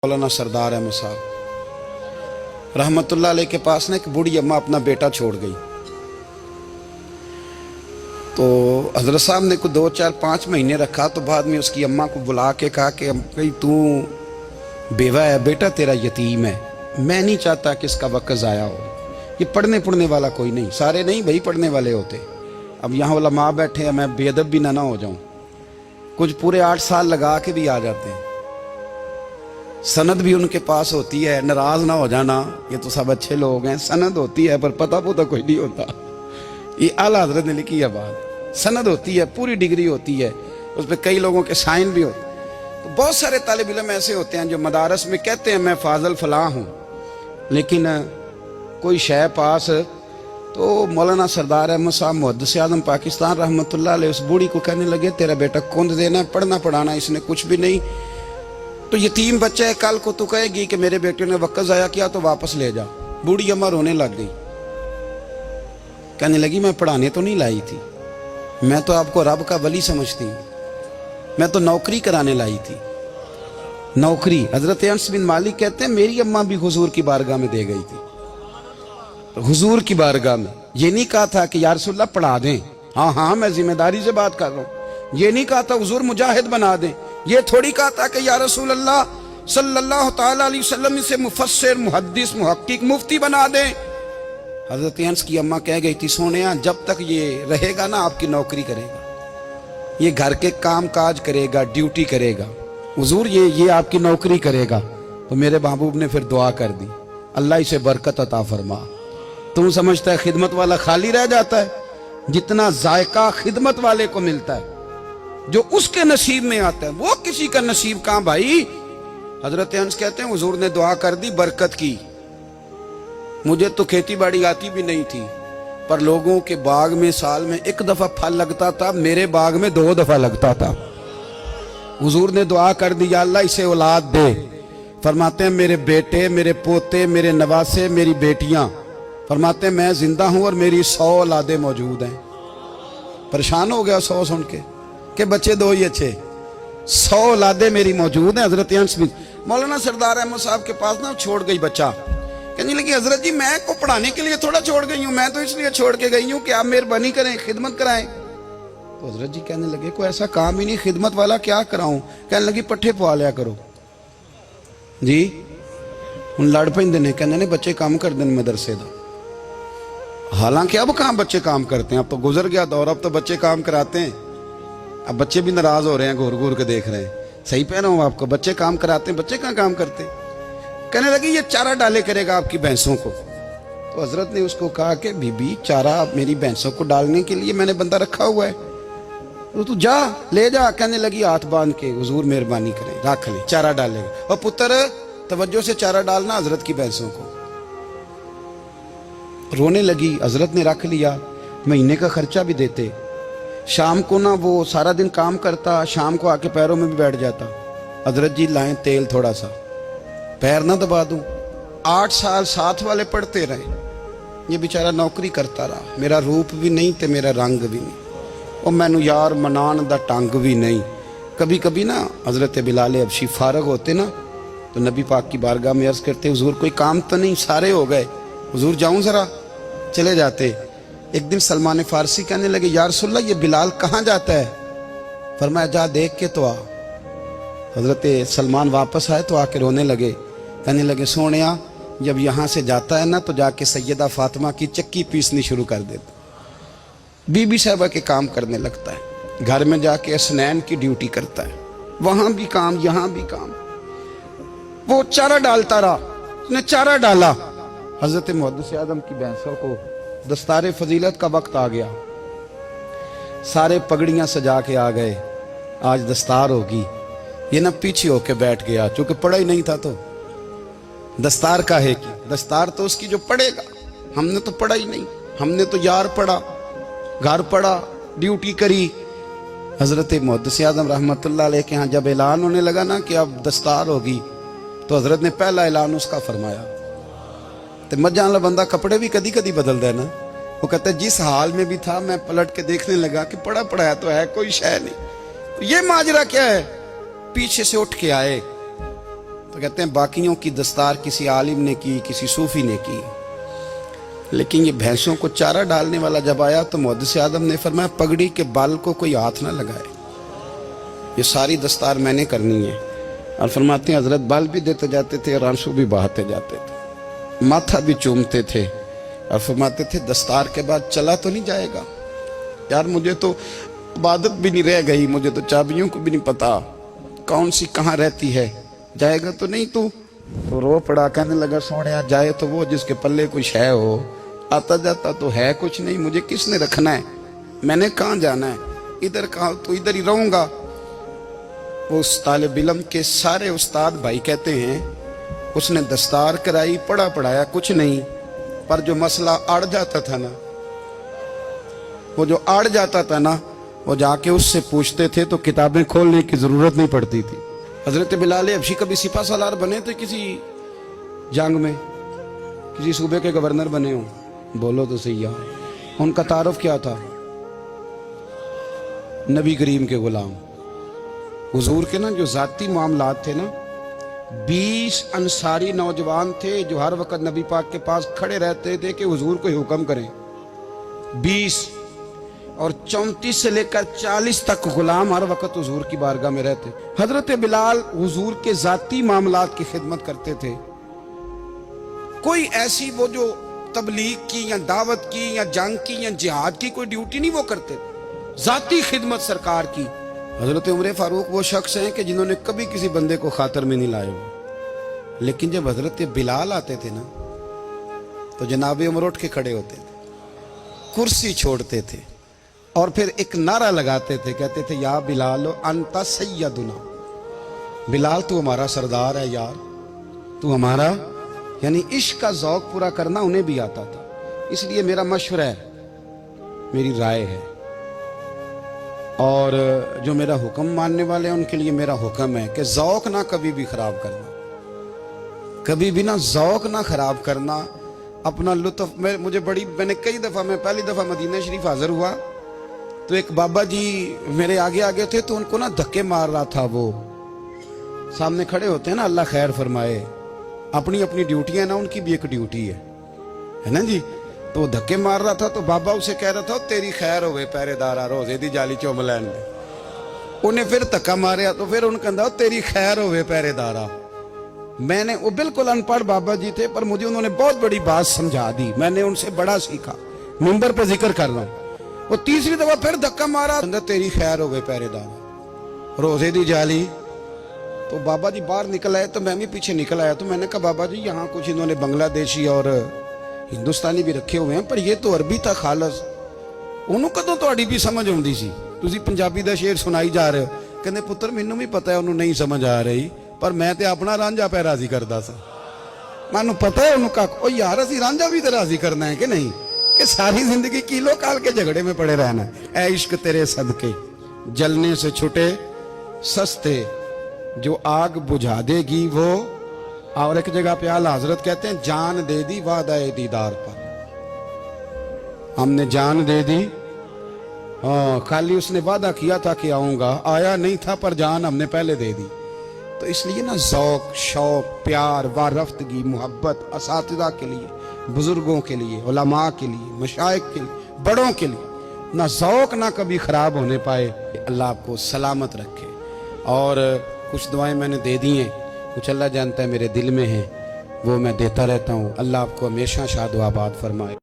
मौलाना सरदार अहमद साहब रहमतुल्लाह अलैह के पास ना एक बूढ़ी अम्मा अपना बेटा छोड़ गई। तो हजरत साहब ने को 2, 4, 5 महीने रखा। तो बाद में उसकी अम्मा को बुला के कहा कि भाई तू बेवा है, बेटा तेरा यतीम है, मैं नहीं चाहता कि इसका वक्त ज़ाया हो। ये पढ़ने वाला कोई नहीं, सारे नहीं भाई पढ़ने वाले होते। अब यहाँ उलमा बैठे हैं, मैं बेअदब भी ना हो जाऊँ। कुछ पूरे 8 साल लगा के भी आ जाते हैं, सनद भी उनके पास होती है। नाराज ना हो जाना, ये तो सब अच्छे लोग हैं। सनद होती है पर पता कोई नहीं होता। ये आला हजरत ने लिखी है बात। सनद होती है, पूरी डिग्री होती है, उस पर कई लोगों के साइन भी होते हैं। तो बहुत सारे तालिब इल्म ऐसे होते हैं जो मदारस में कहते हैं मैं फाजल फलां हूँ, लेकिन कोई शय पास। तो मौलाना सरदार अहमद साहब मुहद्दिस आज़म पाकिस्तान रहमतुल्लाह अलैह उस बूढ़ी को कहने लगे तेरा बेटा कुंद देना, पढ़ना पढ़ाना इसने कुछ भी नहीं, तो यतीम बच्चा है, कल को तू कहेगी कि मेरे बेटे ने वक्त ज़ाया किया तो वापस ले जा। बूढ़ी अम्मा रोने लग गई, कहने लगी मैं पढ़ाने तो नहीं लाई थी, मैं तो आपको रब का वली समझती हूँ, मैं तो नौकरी कराने लाई थी। नौकरी हजरत अनस बिन मालिक कहते हैं मेरी अम्मा भी हुजूर की बारगाह में दे गई थी। हुजूर की बारगाह में ये नहीं कहा था कि या रसूलल्लाह पढ़ा दें, हाँ मैं जिम्मेदारी से बात कर रहा हूँ। ये नहीं कहा था हुजूर मुजाहिद बना दें, ये थोड़ी कहा था कि या रसूलल्लाह सल्लल्लाहु तआला अलैहि वसल्लम से मुफस्सिर मुहद्दिस मुहक्किक मुफ्ती बना दें। हजरत अनस की अम्मा कह गई थी सोनिया जब तक ये रहेगा ना आपकी नौकरी करेगा, ये घर के काम काज करेगा, ड्यूटी करेगा, हुजूर ये आपकी नौकरी करेगा। तो मेरे महबूब ने फिर दुआ कर दी, अल्लाह इसे बरकत अता फरमा। तुम समझता है खिदमत वाला खाली रह जाता है? जितना जायका खिदमत वाले को मिलता है, जो उसके नसीब में आता है, वो किसी का नसीब कहां भाई। हजरत अनस कहते हैं हुजूर ने दुआ कर दी, बरकत की। मुझे तो खेती बाड़ी आती भी नहीं थी, पर लोगों के बाग में साल में 1 दफा फल लगता था, मेरे बाग में 2 दफा लगता था। हुजूर ने दुआ कर दी अल्लाह इसे औलाद दे। फरमाते हैं मेरे बेटे, मेरे पोते, मेरे नवासे, मेरी बेटियां, फरमाते हैं मैं जिंदा हूं और मेरी 100 औलादे मौजूद हैं। परेशान हो गया 100 सुन के बच्चे 2 ही अच्छे, 100 औलादे मेरी मौजूद हैं। हजरत अनस बिन मौलाना सरदार अहमद साहब के पास ना छोड़ गई बच्चा, कहने लगी हजरत जी मैं को पढ़ाने के लिए थोड़ा छोड़ गई हूँ, मैं तो इसलिए छोड़ के गई हूँ कि आप मेहरबानी करें, खिदमत कराएं। तो हजरत जी कहने लगे कोई ऐसा काम ही नहीं, खिदमत वाला क्या कराऊं। कहने लगी पट्ठे पवा लिया करो जी। हूँ लड़ पेंदे ने, कहने ने बच्चे काम करते हैं मदरसे का। हालांकि अब कहाँ बच्चे काम करते हैं, अब तो गुजर गया दौर, अब तो बच्चे काम कराते हैं। अब बच्चे भी नाराज हो रहे हैं, घूर घूर के देख रहे हैं। सही पहना हूँ आपको, बच्चे काम कराते हैं, बच्चे कहाँ काम करते हैं। कहने लगी ये चारा डाले करेगा आपकी भैंसों को। तो हजरत ने उसको कहा कि बीबी चारा मेरी भैंसों को डालने के लिए मैंने बंदा रखा हुआ है, तो तू जा ले जा। कहने लगी हाथ बांध के हुजूर मेहरबानी करें रख ले, चारा डालेगा। और पुत्र तवज्जो से चारा डालना हजरत की भैंसों को। रोने लगी, हजरत ने रख लिया, महीने का खर्चा भी देते। शाम को ना वो सारा दिन काम करता, शाम को आके पैरों में भी बैठ जाता। हजरत जी लाएं तेल थोड़ा सा, पैर ना दबा दूं। 8 साल साथ वाले पढ़ते रहे, ये बेचारा नौकरी करता रहा। मेरा रूप भी नहीं ते मेरा रंग भी नहीं, और मैनू यार मनान दा टंग भी नहीं। कभी कभी ना हजरत बिलाल हबशी फारग होते ना, तो नबी पाक की बारगाह में अर्ज करते हुजूर कोई काम तो नहीं, सारे हो गए, हुजूर जाऊं जरा, चले जाते। एक दिन सलमान फारसी कहने लगे या रसूलल्लाह ये बिलाल कहाँ जाता है। फरमाया जा देख के तो आ। हजरत सलमान वापस आए तो आके रोने लगे, कहने लगे सोनिया जब यहाँ से जाता है ना तो जाके सैयदा फातिमा की चक्की पीसनी शुरू कर देता, बीबी साहबा के काम करने लगता है, घर में जाके असनैन की ड्यूटी करता है, वहां भी काम यहाँ भी काम। वो चारा डालता रहा, उसने चारा डाला। हजरत मुहद्दिस आज़म की भैंसों को दस्तारे फजीलत का वक्त आ गया, सारे पगड़ियां सजा के आ गए, आज दस्तार होगी। ये ना पीछे होके बैठ गया, चूंकि पढ़ा ही नहीं था तो दस्तार का है कि दस्तार तो उसकी जो पढ़ेगा, हमने तो पढ़ा ही नहीं, हमने तो यार पढ़ा, घर पढ़ा, ड्यूटी करी। हजरत मुहद्दिस आज़म रहमतुल्लाह अलैह के यहाँ जब ऐलान होने लगा ना कि अब दस्तार होगी, तो हजरत ने पहला ऐलान उसका फरमाया। तो मजा वाला बंदा कपड़े भी कदी कदी बदलता है ना, वो कहता है जिस हाल में भी था मैं पलट के देखने लगा कि पढ़ा पढ़ाया तो है, कोई शय नहीं। तो ये माजरा क्या है, पीछे से उठ के आए تو کہتے ہیں باقیوں کی دستار کسی عالم نے کی, کسی صوفی نے کی, لیکن یہ بھینسوں کو چارہ ڈالنے والا جب آیا تو محدث اعظم نے فرمایا پگڑی کے بال کو کوئی ہاتھ نہ لگائے, یہ ساری دستار میں نے کرنی ہے. اور فرماتے ہیں حضرت بال بھی دیتے جاتے تھے اور آنسو بھی بہاتے جاتے تھے, ماتھا بھی چومتے تھے اور فرماتے تھے دستار کے بعد چلا تو نہیں جائے گا یار, مجھے تو عبادت بھی نہیں رہ گئی, مجھے تو چابیوں کو بھی نہیں پتا کون سی کہاں رہتی ہے, جائے گا تو نہیں تو رو پڑا, کہنے لگا سونے جائے تو وہ جس کے پلے کچھ ہے ہو, آتا جاتا تو ہے کچھ نہیں, مجھے کس نے رکھنا ہے, میں نے کہاں جانا ہے, ادھر کہاں تو ادھر ہی رہوں گا. وہ اس طالب علم کے سارے استاد بھائی کہتے ہیں اس نے دستار کرائی, پڑھا پڑھایا کچھ نہیں, پر جو مسئلہ اڑ جاتا تھا نا, وہ جو اڑ جاتا تھا نا, وہ جا کے اس سے پوچھتے تھے تو کتابیں کھولنے کی ضرورت نہیں پڑتی تھی. حضرت بلال حبشی کبھی سپاہ سالار بنے تھے کسی جنگ میں, کسی صوبے کے گورنر بنے ہوں, بولو تو صحیح یار. ان کا تعارف کیا تھا؟ نبی کریم کے غلام. حضور کے نا جو ذاتی معاملات تھے نا, 20 انصاری نوجوان تھے جو ہر وقت نبی پاک کے پاس کھڑے رہتے تھے کہ حضور کو حکم کریں, 20, اور 34 سے لے کر 40 تک غلام ہر وقت حضور کی بارگاہ میں رہتے. حضرت بلال حضور کے ذاتی معاملات کی خدمت کرتے تھے. کوئی ایسی وہ جو تبلیغ کی یا دعوت کی یا جنگ کی یا جہاد کی کوئی ڈیوٹی نہیں وہ کرتے تھے, ذاتی خدمت سرکار کی. حضرت عمر فاروق وہ شخص ہیں کہ جنہوں نے کبھی کسی بندے کو خاطر میں نہیں لائے ہو, لیکن جب حضرت بلال آتے تھے نا تو جناب عمر اٹھ کے کھڑے ہوتے تھے, کرسی چھوڑتے تھے اور پھر ایک نعرہ لگاتے تھے, کہتے تھے یا بلال انت سیدنا, بلال تو ہمارا سردار ہے یار, تو ہمارا. یعنی عشق کا ذوق پورا کرنا انہیں بھی آتا تھا. اس لیے میرا مشورہ ہے, میری رائے ہے, اور جو میرا حکم ماننے والے ہیں ان کے لیے میرا حکم ہے کہ ذوق نہ کبھی بھی خراب کرنا, کبھی بھی نہ ذوق نہ خراب کرنا, اپنا لطف. میں نے کئی دفعہ, میں پہلی دفعہ مدینہ شریف حاضر ہوا تو ایک بابا جی میرے آگے آگے تھے, تو ان کو نا دھکے مار رہا تھا. وہ سامنے کھڑے ہوتے ہیں نا, اللہ خیر فرمائے, اپنی اپنی ڈیوٹی ہے نا, ان کی بھی ایک ڈیوٹی ہے نا جی. تو وہ دھکے مار رہا تھا تو بابا اسے کہہ رہا تھا تیری خیر ہوئے پہرے دارا, روزے دی جالی چوم لین دے. انہیں پھر دھکا ماریا تو پھر ان کہا تیری خیر ہوئے پہرے دارا. میں نے, وہ بالکل ان پڑھ بابا جی تھے پر مجھے انہوں نے بہت بڑی بات سمجھا دی, میں نے ان سے بڑا سیکھا, منبر پہ ذکر کر رہا ہوں. وہ تیسری دفعہ پھر دھکا مارا, تیری خیر ہوئے پہرے دارا, روزے دی جالی. تو بابا جی باہر نکل آئے تو میں بھی پیچھے نکل آیا. تو میں نے کہا بابا جی یہاں کچھ انہوں نے بنگلہ دیشی اور ہندوستانی بھی رکھے ہوئے ہیں, پر یہ تو عربی تھا خالص, انہوں کدوں تہاڈی بھی سمجھ آؤندی سی, تسی پنجابی دا شعر سنائی جا رہے ہو. کہندے پتر مینوں بھی پتہ ہے انہوں نہیں سمجھ آ رہی, پر میں تے اپنا رانجھا پہ راضی کردا سا. مینوں پتہ ہے انہوں کا او یار اسی رانجھا بھی تے راضی کرنا ہے کہ نہیں, کہ ساری زندگی کیلو کال کے جھگڑے میں پڑے رہنا ہے. اے عشق تیرے صدقے جلنے سے چھٹے سستے, جو آگ بجھا دے گی وہ. اور ایک جگہ پہ اعلیٰ حضرت کہتے ہیں جان دے دی وعدہ دیدار پر, ہم نے جان دے دی. خالی اس نے وعدہ کیا تھا کہ آؤں گا, آیا نہیں تھا, پر جان ہم نے پہلے دے دی. تو اس لیے نا ذوق, شوق, پیار, وارفتگی, محبت اساتذہ کے لیے, بزرگوں کے لیے, علماء کے لیے, مشائخ کے لیے, بڑوں کے لیے, نہ ذوق نہ کبھی خراب ہونے پائے. اللہ آپ کو سلامت رکھے. اور کچھ دعائیں میں نے دے دی ہیں, کچھ اللہ جانتا ہے میرے دل میں ہیں, وہ میں دیتا رہتا ہوں. اللہ آپ کو ہمیشہ شاد و آباد فرمائے.